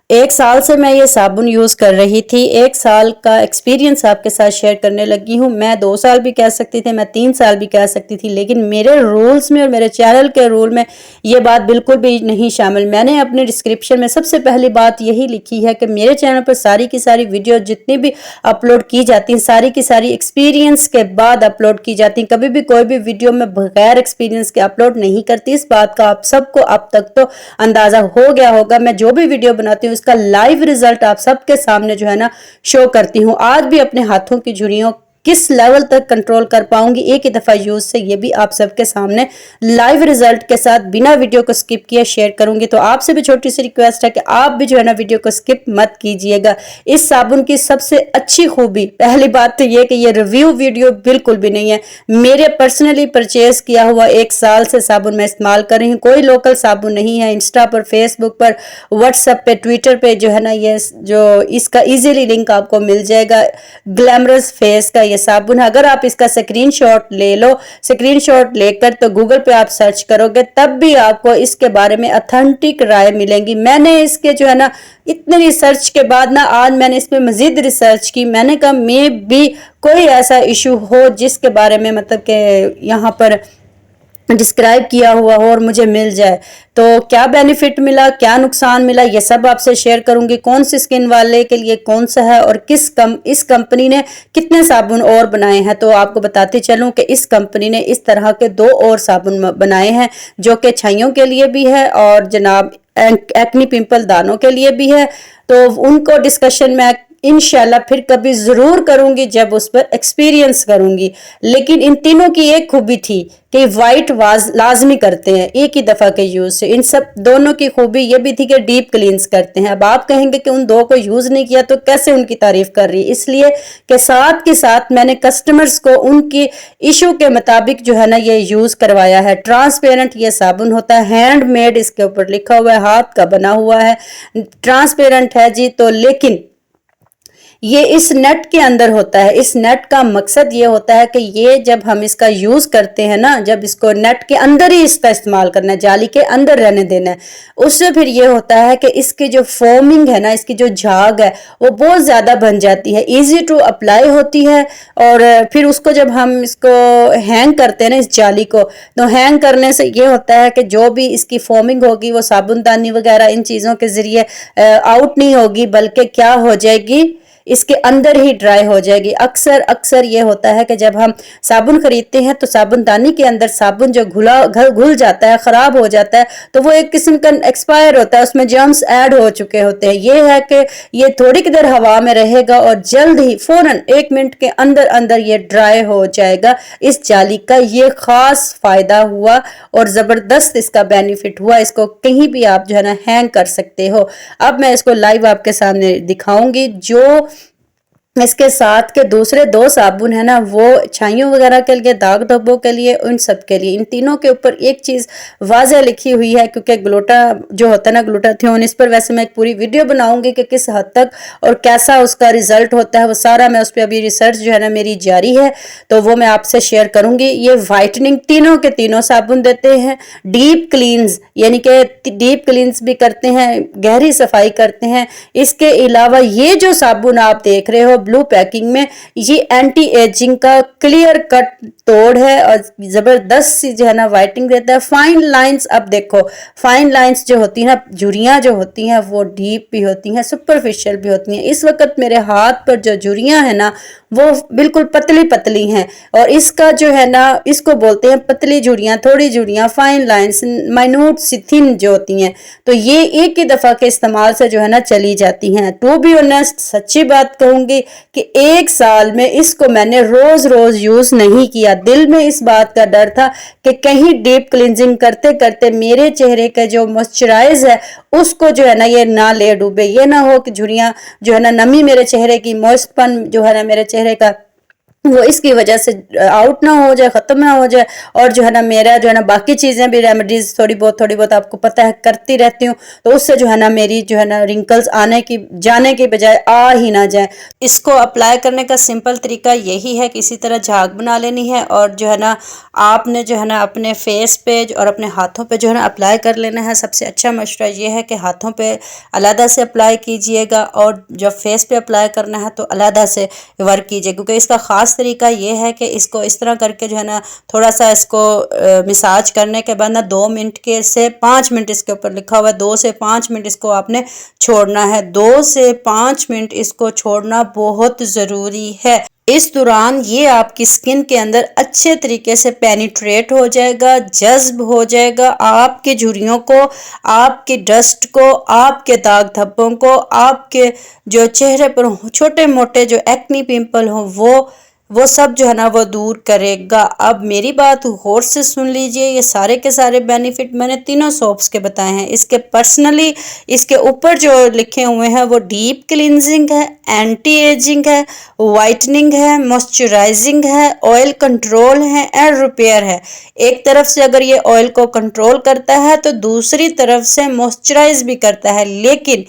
1 साल से मैं ये साबुन यूज़ कर रही थी। 1 साल का एक्सपीरियंस आपके साथ शेयर करने लगी हूँ। मैं 2 साल भी कह सकती थी, मैं 3 साल भी कह सकती थी, लेकिन मेरे रूल्स में और मेरे चैनल के रूल में ये बात बिल्कुल भी नहीं शामिल। मैंने अपने डिस्क्रिप्शन में सबसे पहली बात यही लिखी है कि मेरे चैनल पर सारी की सारी वीडियो जितनी भी अपलोड की जाती हैं, सारी की सारी एक्सपीरियंस के बाद अपलोड की जाती हैं। कभी भी कोई भी वीडियो मैं बगैर एक्सपीरियंस के अपलोड नहीं करती। इस बात का आप सबको अब तक तो अंदाजा हो गया होगा। मैं जो भी वीडियो बनाती हूँ इसका लाइव रिजल्ट आप सबके सामने जो है ना शो करती हूँ। आज भी अपने हाथों की झुर्रियों किस लेवल तक कंट्रोल कर पाऊंगी एक ही दफा यूज से, ये भी आप सबके सामने लाइव रिजल्ट के साथ बिना वीडियो को स्किप किए शेयर करूंगी। तो आपसे भी छोटी सी रिक्वेस्ट है कि आप भी जो है ना वीडियो को स्किप मत कीजिएगा। इस साबुन की सबसे अच्छी खूबी, पहली बात तो ये कि ये रिव्यू वीडियो बिल्कुल भी नहीं है। मेरे पर्सनली परचेज किया हुआ 1 साल से साबुन मैं इस्तेमाल कर रही हूँ। कोई लोकल साबुन नहीं है। इंस्टा पर, फेसबुक पर, व्हाट्सएप पे, ट्विटर पे जो है ना ये जो इसका इजीली लिंक आपको मिल जाएगा। ग्लैमरस फेस का ये साबुन है। अगर आप इसका स्क्रीनशॉट ले लो, स्क्रीनशॉट लेकर तो गूगल पे आप सर्च करोगे तब भी आपको इसके बारे में ऑथेंटिक राय मिलेंगी। मैंने इसके जो है ना इतने रिसर्च के बाद ना आज मैंने इस पर मजीद रिसर्च की। मैंने कहा मे भी कोई ऐसा इशू हो जिसके बारे में मतलब कि यहाँ पर डिस्क्राइब किया हुआ हो और मुझे मिल जाए। तो क्या बेनिफिट मिला, क्या नुकसान मिला, ये सब आपसे शेयर करूंगी। कौन सी स्किन वाले के लिए कौन सा है और इस कंपनी ने कितने साबुन और बनाए हैं। तो आपको बताते चलूं कि इस कंपनी ने इस तरह के 2 और साबुन बनाए हैं जो कि छाइयों के लिए भी है और जनाब एक्नी पिंपल दानों के लिए भी है। तो उनको डिस्कशन में इंशाल्लाह फिर कभी जरूर करूंगी जब उस पर एक्सपीरियंस करूंगी। लेकिन इन तीनों की एक खूबी थी कि वाइट वाश लाजमी करते हैं एक ही दफा के यूज से। इन सब दोनों की खूबी ये भी थी कि डीप क्लींस करते हैं। अब आप कहेंगे कि उन 2 को यूज नहीं किया तो कैसे उनकी तारीफ कर रही है। इसलिए कि साथ के साथ मैंने कस्टमर्स को उनकी इशू के मुताबिक जो है ना ये यूज करवाया है। ट्रांसपेरेंट ये साबुन होता है, हैंडमेड इसके ऊपर लिखा हुआ है, हाथ का बना हुआ है, ट्रांसपेरेंट है जी। तो लेकिन ये इस नेट के अंदर होता है। इस नेट का मकसद ये होता है कि ये जब हम इसका यूज करते हैं ना, जब इसको नेट के अंदर ही इसका इस्तेमाल करना है, जाली के अंदर रहने देना है, उससे फिर ये होता है कि इसकी जो फोमिंग है ना, इसकी जो झाग है वो बहुत ज्यादा बन जाती है, इजी टू अप्लाई होती है। और फिर उसको जब हम इसको हैंग करते हैं ना इस जाली को, तो हैंग करने से ये होता है कि जो भी इसकी फोमिंग होगी वो साबुनदानी वगैरह इन चीजों के जरिए आउट नहीं होगी, बल्कि क्या हो जाएगी, इसके अंदर ही ड्राई हो जाएगी। अक्सर ये होता है कि जब हम साबुन खरीदते हैं तो साबुनदानी के अंदर साबुन जो घुल जाता है, खराब हो जाता है, तो वो एक किस्म का एक्सपायर होता है, उसमें जर्म्स ऐड हो चुके होते हैं। ये है कि ये थोड़ी की देर हवा में रहेगा और जल्द ही फौरन 1 मिनट के अंदर अंदर ये ड्राई हो जाएगा। इस जाली का ये खास फायदा हुआ और जबरदस्त इसका बेनिफिट हुआ। इसको कहीं भी आप जो है ना हैंग कर सकते हो। अब मैं इसको लाइव आपके सामने दिखाऊंगी। जो इसके साथ के दूसरे 2 साबुन है ना वो छाइयों वगैरह के लिए, दाग धब्बों के लिए, उन सब के लिए। इन तीनों के ऊपर एक चीज वाज़ेह लिखी हुई है, क्योंकि ग्लूटा जो होता है ना, ग्लूटाथियोन, इस पर वैसे मैं एक पूरी वीडियो बनाऊंगी कि किस हद तक और कैसा उसका रिजल्ट होता है। वो सारा मैं उस पर अभी रिसर्च जो है ना मेरी जारी है, तो वो मैं आपसे शेयर करूंगी। ये वाइटनिंग तीनों के तीनों साबुन देते हैं, डीप क्लींस यानी कि डीप क्लींस भी करते हैं, गहरी सफाई करते हैं। इसके अलावा ये जो साबुन आप देख रहे हो ब्लू पैकिंग में, ये एंटी एजिंग का क्लियर कट तोड़ है और जबरदस्त सी जो है ना वाइटनिंग देता है। फाइन लाइंस, अब देखो फाइन लाइंस जो होती है ना, झुर्रियां जो होती हैं वो डीप भी होती हैं, सुपरफिशियल भी होती हैं। इस वक्त मेरे हाथ पर जो झुर्रियां है ना वो बिल्कुल पतली पतली हैं और इसका जो है ना, इसको बोलते हैं पतली झुर्रियां, थोड़ी झुर्रियां, फाइन लाइंस, माइन्यूट सी थिन जो होती हैं। तो ये एक ही दफा के इस्तेमाल से जो है ना चली जाती हैं। टू बी ऑनेस्ट, सच्ची बात कहूंगी कि 1 साल में इसको मैंने रोज रोज यूज नहीं किया। दिल में इस बात का डर था कि कहीं डीप क्लिनजिंग करते करते मेरे चेहरे का जो मॉइस्चराइज है उसको जो है ना ये ना ले डूबे। ये ना हो कि झुर्रियां जो है ना, नमी मेरे चेहरे की, मॉइस्टपन जो है ना मेरे चेहरे का वो इसकी वजह से आउट ना हो जाए, ख़त्म ना हो जाए। और जो है ना मेरा जो है ना बाकी चीज़ें भी रेमेडीज़ थोड़ी बहुत आपको पता है करती रहती हूँ, तो उससे जो है ना मेरी जो है ना रिंकल्स आने की जाने की बजाय आ ही ना जाए। इसको अप्लाई करने का सिंपल तरीका यही है कि इसी तरह झाग बना लेनी है और जो है ना आपने जो है ना अपने फेस पे और अपने हाथों पे जो है ना अप्लाई कर लेना है। सबसे अच्छा मशवरा ये है कि हाथों पे अलहदा से अप्लाई कीजिएगा और जब फेस पे अप्लाई करना है तो अलहदा से वर्क कीजिए, क्योंकि इसका ख़ास तरीका ये है कि इसको इस तरह करके जो है ना थोड़ा सा इसको मसाज करने के बाद ना 2 मिनट के से 5 मिनट, इसके ऊपर लिखा हुआ है 2 से 5 मिनट इसको आपने छोड़ना है। 2 से 5 मिनट इसको छोड़ना बहुत ज़रूरी है। इस दौरान ये आपकी स्किन के अंदर अच्छे तरीके से पेनिट्रेट हो जाएगा, जज्ब हो जाएगा, आपके झुर्रियों को, आपके डस्ट को, आपके दाग धब्बों को, आपके जो चेहरे पर छोटे मोटे जो एक्नी पिंपल हो वो सब जो है ना वो दूर करेगा। अब मेरी बात गौर से सुन लीजिए, ये सारे के सारे बेनिफिट मैंने तीनों सोप्स के बताए हैं। इसके पर्सनली इसके ऊपर जो लिखे हुए हैं वो डीप क्लिनजिंग है, एंटी एजिंग है, वाइटनिंग है, मॉइस्चराइजिंग है, ऑयल कंट्रोल है एंड रिपेयर है। एक तरफ से अगर ये ऑयल को कंट्रोल करता है तो दूसरी तरफ से मॉइस्चराइज भी करता है। लेकिन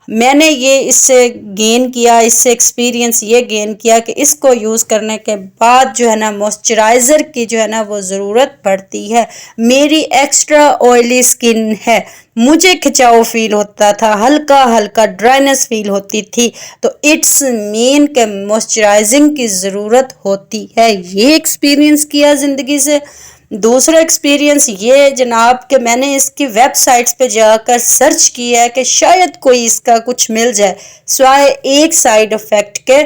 मैंने ये इससे गेन किया, इससे एक्सपीरियंस ये गेन किया कि इसको यूज़ करने के बाद जो है ना मॉइस्चराइज़र की जो है ना वो ज़रूरत पड़ती है। मेरी एक्स्ट्रा ऑयली स्किन है, मुझे खिंचाव फील होता था, हल्का हल्का ड्राइनेस फील होती थी, तो इट्स मीन के मॉइस्चराइजिंग की ज़रूरत होती है। ये एक्सपीरियंस किया ज़िंदगी से। दूसरा एक्सपीरियंस ये जनाब कि मैंने इसकी वेबसाइट्स पे जाकर सर्च किया है कि शायद कोई इसका कुछ मिल जाए, सिवाय एक साइड इफ़ेक्ट के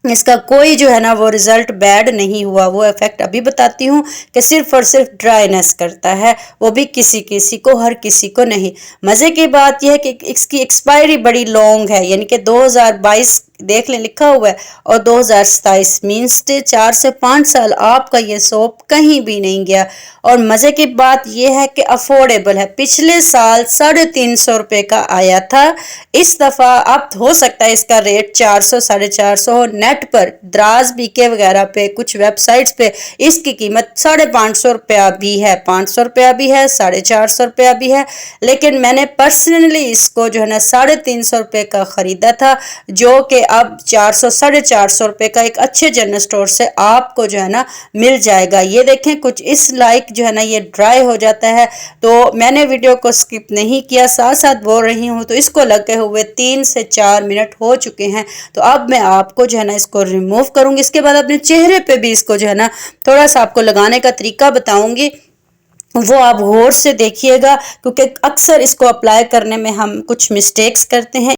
इसका कोई जो है ना वो रिज़ल्ट बैड नहीं हुआ। वो इफ़ेक्ट अभी बताती हूँ कि सिर्फ और सिर्फ ड्राइनेस करता है, वो भी किसी किसी को, हर किसी को नहीं। मज़े की बात यह है कि इसकी एक्सपायरी बड़ी लॉन्ग है, यानी कि 2022 देख लें लिखा हुआ है और 2027 मीन्स 4 से 5 साल आपका ये सोप कहीं भी नहीं गया। और मज़े की बात यह है कि अफोर्डेबल है। पिछले साल 350 रुपये का आया था, इस दफ़ा अब हो सकता है इसका रेट 400 450 हो। नेट पर द्राज बीके वगैरह पे कुछ वेबसाइट्स पे इसकी कीमत 550 रुपया भी है, 500 रुपया भी है, 450 रुपया भी है। लेकिन मैंने पर्सनली इसको जो है ना 350 रुपये का ख़रीदा था, जो कि अब 400 450 रुपये का एक अच्छे जनरल स्टोर से आपको जो है ना मिल जाएगा। ये देखें कुछ इस लाइक जो है ना ये ड्राई हो जाता है, तो मैंने वीडियो को स्किप नहीं किया, साथ साथ बोल रही हूँ। तो इसको लगे हुए 3 से 4 मिनट हो चुके हैं, तो अब मैं आपको जो है ना इसको रिमूव करूँगी। इसके बाद अपने चेहरे पे भी इसको जो है ना थोड़ा सा आपको लगाने का तरीका बताऊँगी, वो आप गौर से देखिएगा, क्योंकि अक्सर इसको अप्लाई करने में हम कुछ मिस्टेक्स करते हैं।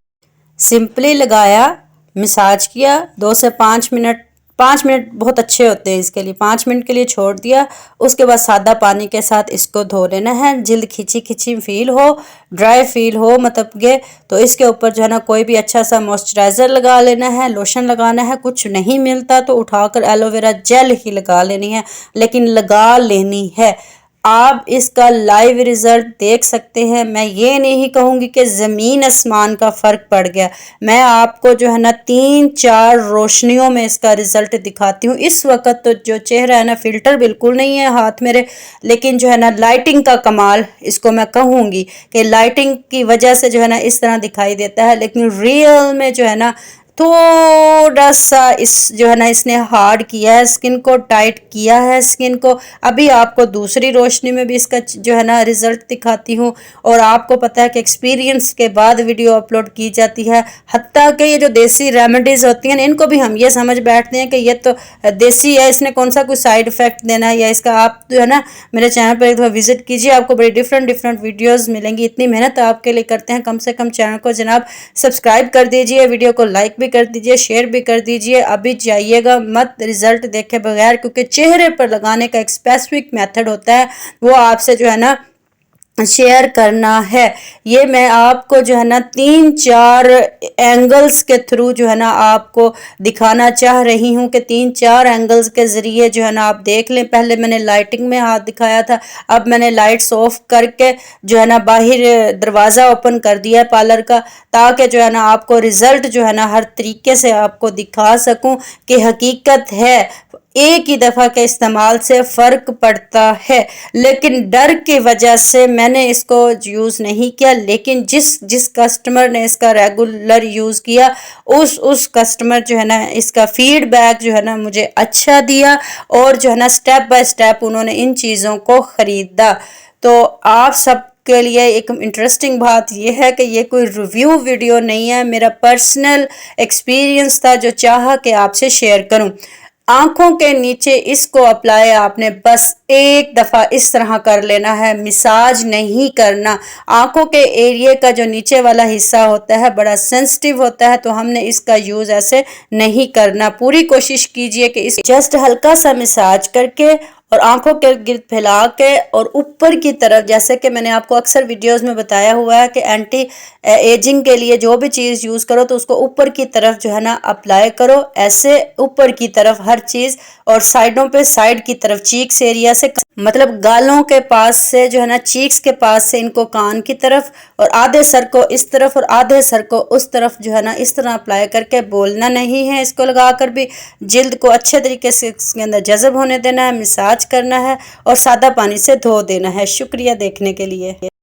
सिंपली लगाया, मसाज किया 2 से 5 मिनट, 5 मिनट बहुत अच्छे होते हैं इसके लिए, 5 मिनट के लिए छोड़ दिया। उसके बाद सादा पानी के साथ इसको धो लेना है। जिल्द खिंची खिंची फील हो, ड्राई फील हो मतलब के, तो इसके ऊपर जो है ना कोई भी अच्छा सा मॉइस्चराइज़र लगा लेना है, लोशन लगाना है। कुछ नहीं मिलता तो उठाकर एलोवेरा जेल ही लगा लेनी है, लेकिन लगा लेनी है। आप इसका लाइव रिज़ल्ट देख सकते हैं। मैं ये नहीं कहूँगी कि ज़मीन आसमान का फ़र्क पड़ गया, मैं आपको जो है ना 3-4 रोशनियों में इसका रिज़ल्ट दिखाती हूँ। इस वक्त तो जो चेहरा है ना फ़िल्टर बिल्कुल नहीं है हाथ मेरे, लेकिन जो है ना लाइटिंग का कमाल इसको मैं कहूँगी कि लाइटिंग की वजह से जो है ना इस तरह दिखाई देता है, लेकिन रियल में जो है ना थोड़ा सा इस जो है ना इसने हार्ड किया है स्किन को, टाइट किया है स्किन को। अभी आपको दूसरी रोशनी में भी इसका जो है ना रिज़ल्ट दिखाती हूँ। और आपको पता है कि एक्सपीरियंस के बाद वीडियो अपलोड की जाती है, हत्ता कि ये जो देसी रेमेडीज़ होती हैं इनको भी हम ये समझ बैठते हैं कि ये तो देसी है, इसने कौन सा कोई साइड इफ़ेक्ट देना है या इसका। आप जो है ना मेरे चैनल पर एक दफ़ा विजिट कीजिए, आपको बड़ी डिफरेंट वीडियोज़ मिलेंगी। इतनी मेहनत आपके लिए करते हैं, कम से कम चैनल को जनाब सब्सक्राइब कर दीजिए, वीडियो को लाइक भी कर दीजिए, शेयर भी कर दीजिए। अभी जाइएगा मत रिजल्ट देखे बगैर, क्योंकि चेहरे पर लगाने का एक स्पेसिफिक मेथड होता है, वो आपसे जो है ना शेयर करना है। ये मैं आपको जो है ना 3-4 एंगल्स के थ्रू जो है ना आपको दिखाना चाह रही हूँ कि 3-4 एंगल्स के ज़रिए जो है ना आप देख लें। पहले मैंने लाइटिंग में हाथ दिखाया था, अब मैंने लाइट्स ऑफ करके जो है ना बाहर दरवाज़ा ओपन कर दिया है पार्लर का, ताकि जो है ना आपको रिज़ल्ट जो है ना हर तरीके से आपको दिखा सकूं कि हकीकत है एक ही दफ़ा के इस्तेमाल से फ़र्क पड़ता है। लेकिन डर की वजह से मैंने इसको यूज़ नहीं किया, लेकिन जिस कस्टमर ने इसका रेगुलर यूज़ किया उस कस्टमर जो है ना इसका फीडबैक जो है ना मुझे अच्छा दिया, और जो है ना स्टेप बाय स्टेप उन्होंने इन चीज़ों को ख़रीदा। तो आप सब के लिए एक इंटरेस्टिंग बात यह है कि ये कोई रिव्यू वीडियो नहीं है, मेरा पर्सनल एक्सपीरियंस था जो चाहा कि आपसे शेयर करूं। आंखों के नीचे इसको अप्लाई आपने बस एक दफ़ा इस तरह कर लेना है, मिसाज नहीं करना। आंखों के एरिया का जो नीचे वाला हिस्सा होता है बड़ा सेंसिटिव होता है, तो हमने इसका यूज़ ऐसे नहीं करना। पूरी कोशिश कीजिए कि इस जस्ट हल्का सा मिसाज करके और आंखों के गिर्द फैला के और ऊपर की तरफ, जैसे कि मैंने आपको अक्सर वीडियोस में बताया हुआ है कि एंटी एजिंग के लिए जो भी चीज़ यूज़ करो तो उसको ऊपर की तरफ जो है ना अप्लाई करो, ऐसे ऊपर की तरफ हर चीज़, और साइडों पे साइड की तरफ चीक्स एरिया से, मतलब गालों के पास से जो है ना चीक्स के पास से इनको कान की तरफ, और आधे सर को इस तरफ और आधे सर को उस तरफ जो है ना इस तरह अप्लाई करके, बोलना नहीं है इसको लगाकर भी, जिल्द को अच्छे तरीके से इसके अंदर जज़ब होने देना है, मिसाज करना है और सादा पानी से धो देना है। शुक्रिया देखने के लिए।